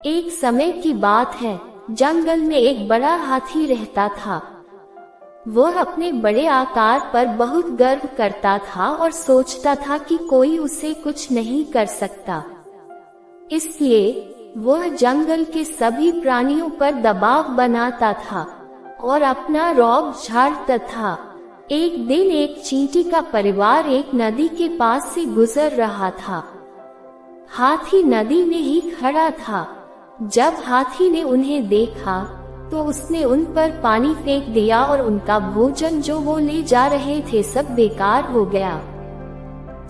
एक समय की बात है, जंगल में एक बड़ा हाथी रहता था। वह अपने बड़े आकार पर बहुत गर्व करता था और सोचता था कि कोई उसे कुछ नहीं कर सकता। इसलिए वह जंगल के सभी प्राणियों पर दबाव बनाता था और अपना रौब झाड़ता था। एक दिन एक चींटी का परिवार एक नदी के पास से गुजर रहा था। हाथी नदी में ही खड़ा था। जब हाथी ने उन्हें देखा तो उसने उन पर पानी फेंक दिया और उनका भोजन जो वो ले जा रहे थे सब बेकार हो गया।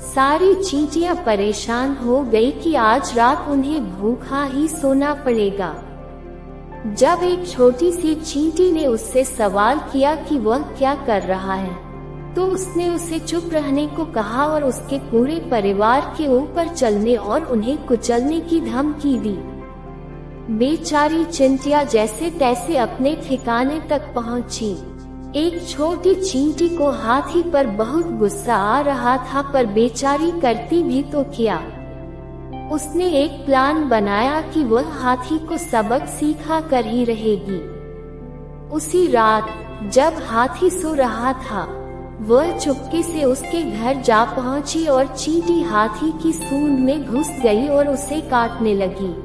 सारी चींटियां परेशान हो गई कि आज रात उन्हें भूखा ही सोना पड़ेगा। जब एक छोटी सी चींटी ने उससे सवाल किया कि वह क्या कर रहा है, तो उसने उसे चुप रहने को कहा और उसके पूरे परिवार के ऊपर चलने और उन्हें कुचलने की धमकी दी। बेचारी चिंटिया जैसे तैसे अपने ठिकाने तक पहुंची। एक छोटी चींटी को हाथी पर बहुत गुस्सा आ रहा था, पर बेचारी करती भी तो क्या। उसने एक प्लान बनाया कि वह हाथी को सबक सिखा कर ही रहेगी। उसी रात जब हाथी सो रहा था, वह चुपके से उसके घर जा पहुंची और चींटी हाथी की सूंड में घुस गई और उसे काटने लगी।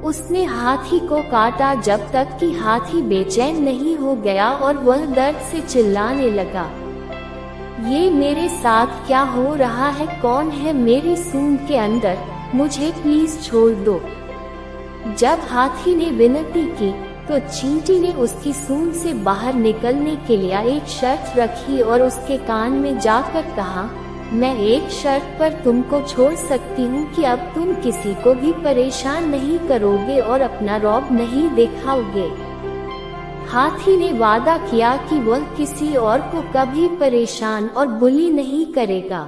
उसने हाथी को काटा जब तक कि हाथी बेचैन नहीं हो गया और वह दर्द से चिल्लाने लगा, ये मेरे साथ क्या हो रहा है? कौन है मेरी सूंड के अंदर? मुझे प्लीज छोड़ दो। जब हाथी ने विनती की तो चींटी ने उसकी सूंड से बाहर निकलने के लिए एक शर्त रखी और उसके कान में जाकर कहा, मैं एक शर्त पर तुमको छोड़ सकती हूँ कि अब तुम किसी को भी परेशान नहीं करोगे और अपना रौब नहीं दिखाओगे। हाथी ने वादा किया कि वह किसी और को कभी परेशान और बुली नहीं करेगा।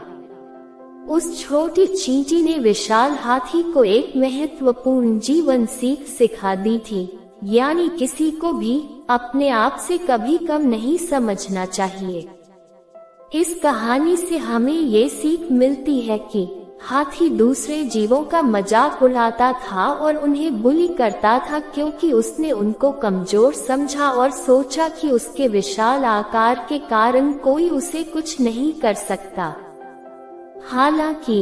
उस छोटी चींटी ने विशाल हाथी को एक महत्वपूर्ण जीवन सीख सिखा दी थी, यानी किसी को भी अपने आप से कभी कम नहीं समझना चाहिए। इस कहानी से हमें ये सीख मिलती है कि हाथी दूसरे जीवों का मजाक उड़ाता था और उन्हें बुली करता था क्योंकि उसने उनको कमजोर समझा और सोचा कि उसके विशाल आकार के कारण कोई उसे कुछ नहीं कर सकता। हालांकि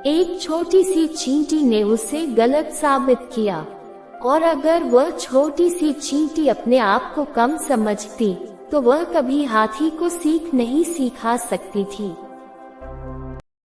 एक छोटी सी चींटी ने उसे गलत साबित किया, और अगर वह छोटी सी चींटी अपने आप को कम समझती तो वह कभी हाथी को सीख नहीं सिखा सकती थी।